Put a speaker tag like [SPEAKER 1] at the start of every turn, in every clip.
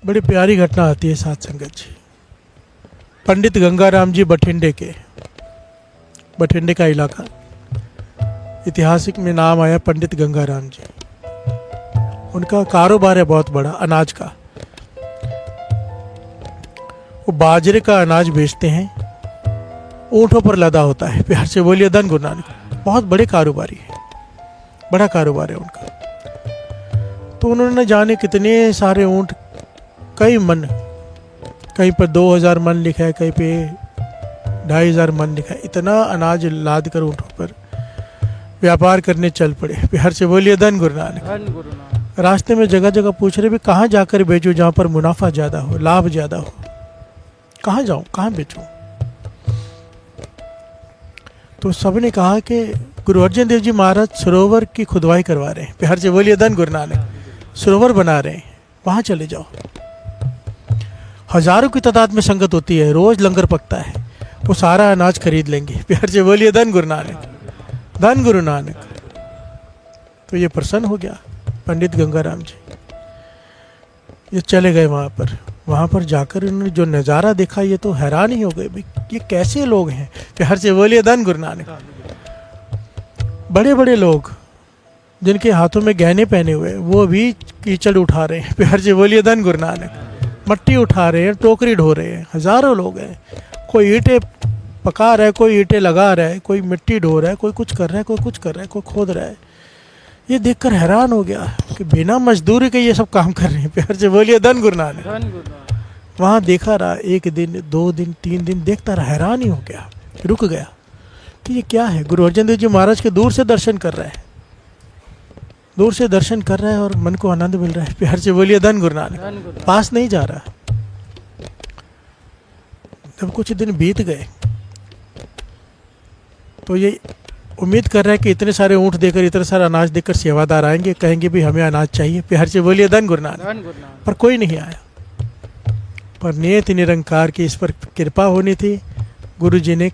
[SPEAKER 1] बड़ी प्यारी घटना आती है साथ संगत जी। पंडित गंगाराम जी बठिंडे का इलाका, ऐतिहासिक में नाम आया पंडित गंगाराम जी। उनका कारोबार है बहुत बड़ा अनाज का। वो बाजरे का अनाज बेचते हैं, ऊँटों पर लदा होता है। प्यार से बोलिए धन गुरु नानक। बहुत बड़े कारोबारी है, बड़ा कारोबार है उनका। तो उन्होंने जाने कितने सारे ऊँट, कई मन, कहीं पर 2000 मन लिखा है, कहीं पे 2500 मन लिखा है। इतना अनाज लाद कर ऊँटों पर व्यापार करने चल पड़े। प्यार से बोलिए धन गुरु नानक। रास्ते में जगह जगह पूछ रहे भी कहाँ जाकर बेचूं जहाँ पर मुनाफा ज़्यादा हो, लाभ ज़्यादा हो। कहाँ जाऊँ, कहाँ बेचूं? तो सबने कहा कि गुरु अर्जन देव जी महाराज सरोवर की खुदवाई करवा रहे हैं। प्यार से बोलिए धन गुरु नानक। सरोवर बना रहे हैं, वहाँ चले जाओ। हजारों की तादाद में संगत होती है, रोज लंगर पकता है, वो सारा अनाज खरीद लेंगे। प्यार से बोलिए धन गुरु नानक, धन गुरु नानक। तो ये प्रसन्न हो गया पंडित गंगाराम जी। ये चले गए वहाँ पर जाकर उन्होंने जो नज़ारा देखा, ये तो हैरान ही हो गए भाई, ये कैसे लोग हैं। प्यार से बोलिए धन गुरु नानक। बड़े बड़े लोग जिनके हाथों में गहने पहने हुए, वो भी कीचड़ उठा रहे हैं। प्यार से बोलिए धन गुरु नानक। मट्टी उठा रहे हैं, टोकरी ढो रहे हैं। हजारों लोग हैं, कोई ईंटें पका रहा है, कोई ईंटें लगा रहा है, कोई मिट्टी ढो रहा है, कोई कुछ कर रहा है, कोई कुछ कर रहा है, कोई खोद रहा है। ये देखकर हैरान हो गया कि बिना मजदूरी के ये सब काम कर रहे हैं। प्यार से बोलिए धन गुरु नानक। वहाँ देखा रहा, 1 दिन 2 दिन 3 दिन देखता रहा, हैरान ही हो गया, रुक गया कि ये क्या है। गुरु अर्जन देव जी महाराज के दूर से दर्शन कर रहा है, दूर से दर्शन कर रहा है और मन को आनंद मिल रहा है। प्यार से बोलिए धन गुरु नानक। पास नहीं जा रहा। जब कुछ दिन बीत गए तो ये उम्मीद कर रहा है कि इतने सारे ऊँट देकर, इतना सारा अनाज देकर सेवादार आएंगे, कहेंगे भी हमें अनाज चाहिए। प्यार से बोलिए धन गुरु नानक। पर कोई नहीं आया। पर नियत निरंकार की इस पर कृपा होनी थी, गुरु जी ने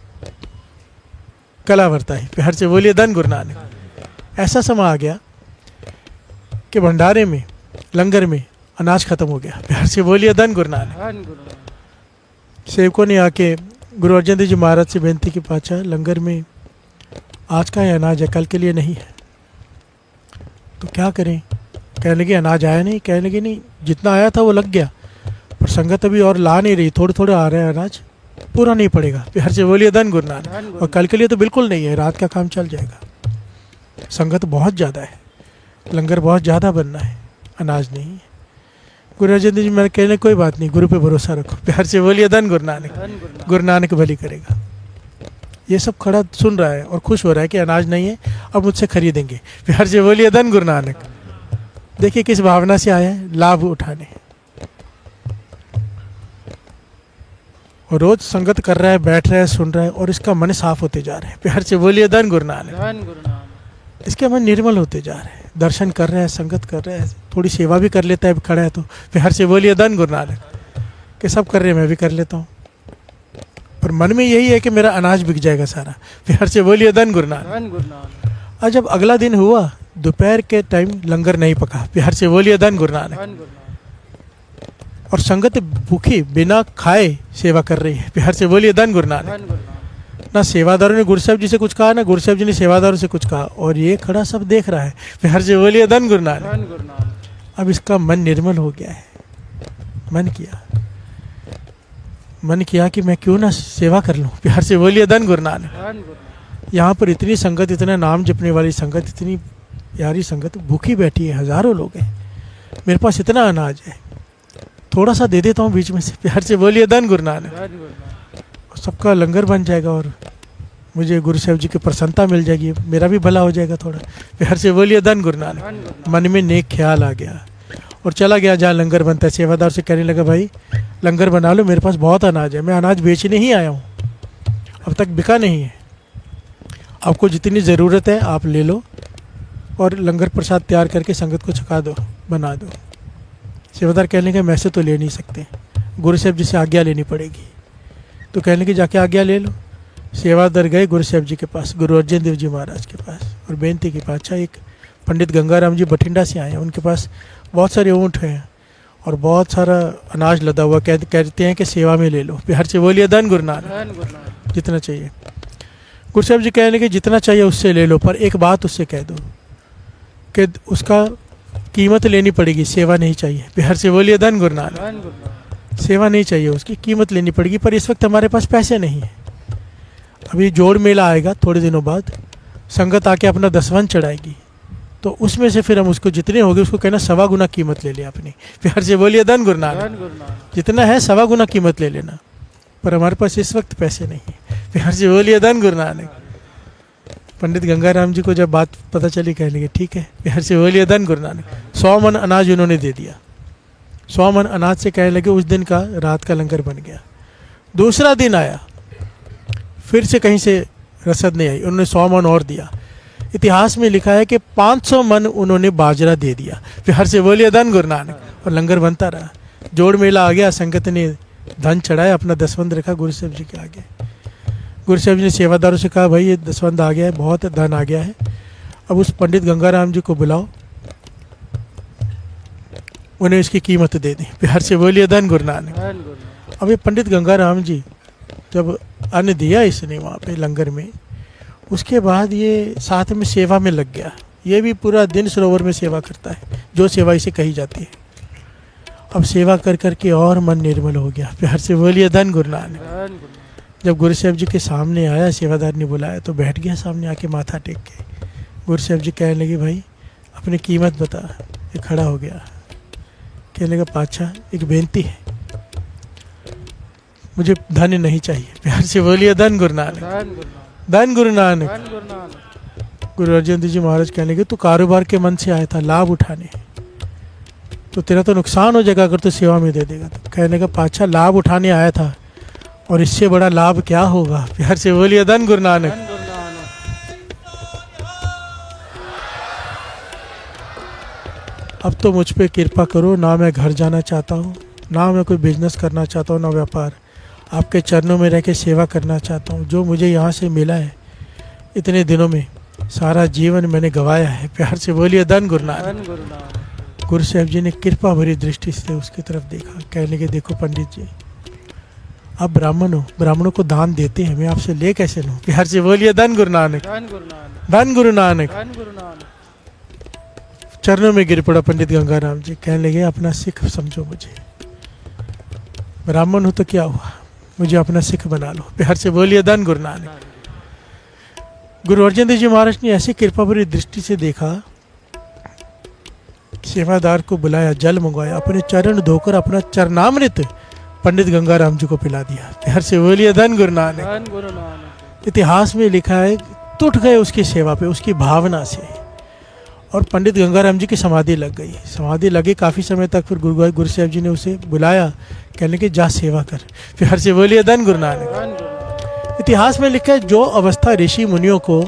[SPEAKER 1] कला बरताई। प्यार से बोलिए धन गुरु नानक। ऐसा समय आ गया कि भंडारे में, लंगर में अनाज खत्म हो गया। प्यार से बोलिए धन गुरु नानक। सेवकों ने आके गुरु अर्जन देव जी महाराज से बेनती की, पाचा लंगर में आज का ही अनाज है, कल के लिए नहीं है। तो क्या करें? कहने लगे अनाज आया नहीं। कहने लगे नहीं, जितना आया था वो लग गया, पर संगत अभी और ला नहीं रही, थोड़े थोड़े आ रहे हैं अनाज, पूरा नहीं पड़ेगा। प्यार से बोलिए धन गुरु नानक। और कल के लिए तो बिल्कुल नहीं है, रात का काम चल जाएगा। संगत बहुत ज़्यादा है, लंगर बहुत ज़्यादा बनना है, अनाज नहीं है। गुरु अर्जन देव जी मैंने कहने कोई बात नहीं, गुरु पे भरोसा रखो। प्यार से बोलिए धन गुरु नानक। गुरु नानक भली करेगा। ये सब खड़ा सुन रहा है और खुश हो रहा है कि अनाज नहीं है, अब मुझसे खरीदेंगे। प्यार से बोलिए धन गुरु नानक। देखिए किस भावना से आया है, लाभ उठाने। और रोज संगत कर रहा है, बैठ रहा है, सुन रहा है, और इसका मन साफ होते जा रहा है। प्यार से बोलिए धन गुरु नानक। इसके मन निर्मल होते जा रहे हैं, दर्शन कर रहे हैं, संगत कर रहे हैं, थोड़ी सेवा भी कर लेता है खड़ा है तो। प्यार से बोलिए धन गुरु नानक। कि सब कर रहे हैं, मैं भी कर लेता हूँ, पर मन में यही है कि मेरा अनाज बिक जाएगा सारा। प्यार से बोलिए धन गुरु नानक। और जब अगला दिन हुआ, दोपहर के टाइम लंगर नहीं पका। प्यार से बोलिए धन गुरु नानक। और संगत भूखी बिना खाए सेवा कर रही है। प्यार से बोलिए धन गुरु नानक। ना सेवादारों ने गुरु साहब जी से कुछ कहा, ना गुरु साहब जी ने सेवादारों से कुछ कहा, और ये खड़ा सब देख रहा है। प्यार से बोलिए धन गुरु नानक। अब इसका मन निर्मल हो गया है। मन किया कि मैं क्यों ना सेवा कर लूं। प्यार से बोलिए धन गुरु नानक। यहाँ पर इतनी संगत, इतना नाम जपने वाली संगत, इतनी प्यारी संगत भूखी बैठी है, हजारों लोग हैं, मेरे पास इतना अनाज है, थोड़ा सा दे देता हूँ बीच में से। प्यार से बोलिए धन गुरु नानक। सबका लंगर बन जाएगा और मुझे गुरु साहब जी की प्रसन्नता मिल जाएगी, मेरा भी भला हो जाएगा थोड़ा। प्यार से बोलिए धन गुरु नानक। मन में नेक ख्याल आ गया और चला गया जहाँ लंगर बनता है। सेवादार से कहने लगा, भाई लंगर बना लो, मेरे पास बहुत अनाज है, मैं अनाज बेचने ही आया हूँ, अब तक बिका नहीं है, आपको जितनी ज़रूरत है आप ले लो और लंगर प्रसाद तैयार करके संगत को छका दो, बना दो। सेवादार कहने लगे, मैं से तो ले नहीं सकते, गुरु साहब जी से आज्ञा लेनी पड़ेगी। तो कहने लगे, जाके आज्ञा ले लो। सेवादार गए गुरु साहब जी के पास, गुरु अर्जन देव जी महाराज के पास, और बेनती की, पातशाह एक पंडित गंगाराम जी बठिंडा से आए हैं, उनके पास बहुत सारे ऊँट हैं और बहुत सारा अनाज लदा हुआ, कहते हैं कि सेवा में ले लो। प्यार से बोलिए धन गुरु नानक। जितना चाहिए गुरु साहब जी कह रहे कि जितना चाहिए उससे ले लो, पर एक बात उससे कह दो कि उसका कीमत लेनी पड़ेगी, सेवा नहीं चाहिए। प्यार से बोलिए धन गुरु नानक। सेवा नहीं चाहिए, उसकी कीमत लेनी पड़ेगी, पर इस वक्त हमारे पास पैसे नहीं है। अभी जोड़ मेला आएगा थोड़े दिनों बाद, संगत आके अपना दसवन चढ़ाएगी, तो उसमें से फिर हम उसको जितने होंगे उसको कहना 1.25 गुना कीमत ले ले अपनी। प्यार से बोलिए धन गुरु नानक। जितना है 1.25 गुना कीमत ले लेना, पर हमारे पास इस वक्त पैसे नहीं है। प्यार से बोलिए धन गुरु नानक। पंडित गंगाराम जी को जब बात पता चली, कहने लगे ठीक है, प्यार से बोलिए धन गुरु नानक। 100 मन अनाज उन्होंने दे दिया। 100 मन अनाज से कहने लगे उस दिन का रात का लंगर बन गया। दूसरा दिन आया, फिर से कहीं से रसद नहीं आई, उन्होंने 100 मन और दिया। इतिहास में लिखा है कि 500 मन उन्होंने बाजरा दे दिया। प्यार से बोलिए धन गुरु नानक। और लंगर बनता रहा, जोड़ मेला आ गया, संगत ने धन चढ़ाया, अपना दसवंध रखा गुरु साहब जी के आगे। गुरु साहब जी ने सेवादारों से कहा भाई ये दसवंध आ गया है, बहुत धन आ गया है, अब उस पंडित गंगाराम जी को बुलाओ, उन्हें इसकी कीमत दे दी। प्यार से बोलिए धन गुरु नानक। अब ये पंडित गंगाराम जी जब अन्न दिया इसने वहाँ पे लंगर में, उसके बाद ये साथ में सेवा में लग गया। ये भी पूरा दिन सरोवर में सेवा करता है, जो सेवा इसे कही जाती है। अब सेवा कर करके और मन निर्मल हो गया। प्यार से बोलिए धन गुरु नानक। जब गुरु साहब जी के सामने आया, सेवादार ने बुलाया तो बैठ गया सामने आके माथा टेक के। गुरु साहब जी कहने लगे भाई अपनी कीमत बता। ये खड़ा हो गया, कहने लगा पातशाह एक बेनती है, मुझे धन नहीं चाहिए। प्यार से बोलिए धन गुरु नानक। धन गुरु नानक। गुरु अर्जन देव जी महाराज कहने लगे तू कारोबार के मन से आया था लाभ उठाने, तो तेरा तो नुकसान हो जाएगा अगर तू सेवा में दे देगा। तो कहने का पातशाह लाभ उठाने आया था, और इससे बड़ा लाभ क्या होगा। प्यार से बोलिए धन गुरु नानक। अब तो मुझ पे कृपा करो, ना मैं घर जाना चाहता हूँ, ना मैं कोई बिजनेस करना चाहता हूँ, ना व्यापार। आपके चरणों में रह के सेवा करना चाहता हूँ। जो मुझे यहाँ से मिला है इतने दिनों में, सारा जीवन मैंने गंवाया है। प्यार से बोलिए धन गुरु नानक। गुरु साहब जी ने कृपा भरी दृष्टि से उसकी तरफ देखा, कहने के देखो पंडित जी आप ब्राह्मण हो, ब्राह्मणों को दान देते हैं, मैं आपसे ले कैसे लूँ। प्यार से बोलिए धन गुरु नानक। धन गुरु नानक। चरणों में गिर पड़ा पंडित गंगाराम जी, कहने लगे अपना सिख समझो मुझे, ब्राह्मण हो तो क्या हुआ, मुझे अपना सिख बना लो। प्यार से बोलिए धन गुरु नानक। गुरु अर्जन देव जी महाराज ने ऐसी कृपा भरी दृष्टि से देखा, सेवादार को बुलाया, जल मंगवाया, अपने चरण धोकर अपना चरणामृत पंडित गंगाराम जी को पिला दिया। प्यार से बोलिए धन गुरु नानक। इतिहास में लिखा है टूट गए उसकी सेवा पे, उसकी भावना से, और पंडित गंगाराम जी की समाधि लग गई। समाधि लगी काफ़ी समय तक, फिर गुरु साहब जी ने उसे बुलाया, कहने के जा सेवा कर। प्यार से बोलिए धन गुरु नानक। इतिहास में लिखा है जो अवस्था ऋषि मुनियों को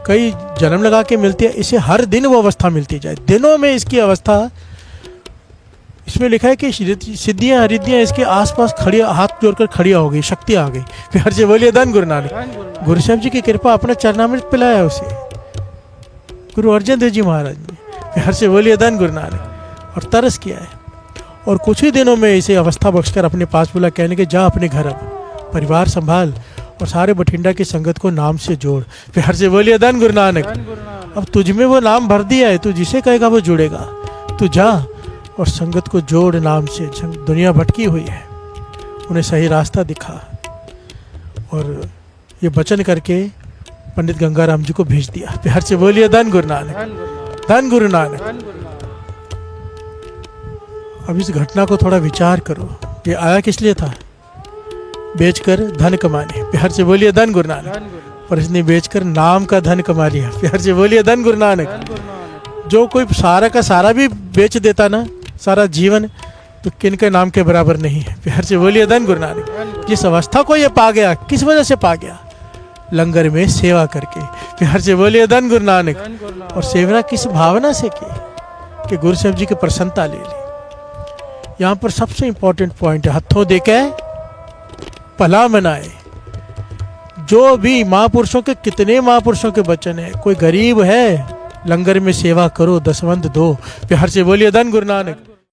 [SPEAKER 1] कई जन्म लगा के मिलती है, इसे हर दिन वो अवस्था मिलती जाए। दिनों में इसकी अवस्था, इसमें लिखा है कि सिद्धियां हरिद्धियां इसके आसपास खड़ी, हाथ जोड़कर खड़ी हो गई, शक्ति आ गई। प्यार से बोलिए धन गुरु नानक। गुरु साहब जी की कृपा, अपना चरणामृत पिलाया उसे गुरु अर्जन देव जी महाराज ने। प्यार से बोलिए धन गुरु नानक। और तरस किया है, और कुछ ही दिनों में इसे अवस्था बख्शकर अपने पास बुला, कहने के जा अपने घर अब परिवार संभाल और सारे बठिंडा की संगत को नाम से जोड़। प्यार से बोलिए धन गुरु नानक। अब तुझ में वो नाम भर दिया है, तू जिसे कहेगा वो जुड़ेगा। तू जा और संगत को जोड़ नाम से। दुनिया भटकी हुई है, उन्हें सही रास्ता दिखा, और ये वचन करके पंडित गंगाराम जी को भेज दिया। प्यार से बोलिए धन गुरु नानक। धन गुरु नानक। अब इस घटना को थोड़ा विचार करो, ये आया किस लिए था? बेचकर धन कमाने। प्यार से बोलिए धन गुरु नानक। पर इसने बेचकर नाम का धन कमा लिया। प्यार से बोलिए धन गुरु नानक। जो कोई सारा का सारा भी बेच देता ना, सारा जीवन, तो किन के नाम के बराबर नहीं है। प्यार से बोलिए धन गुरु नानक। जिस अवस्था को ये पा गया, किस वजह से पा गया? लंगर में सेवा करके। प्यार से बोलिए धन गुरु नानक। और सेवा किस भावना से की कि गुरु साहब जी की प्रसन्नता ले ली। यहाँ पर सबसे इंपॉर्टेंट पॉइंट है, हथों देके भला मनाए। जो भी महापुरुषों के, कितने महापुरुषों के वचन है, कोई गरीब है लंगर में सेवा करो, दसवंध दो। प्यार से बोलिए धन गुरु नानक।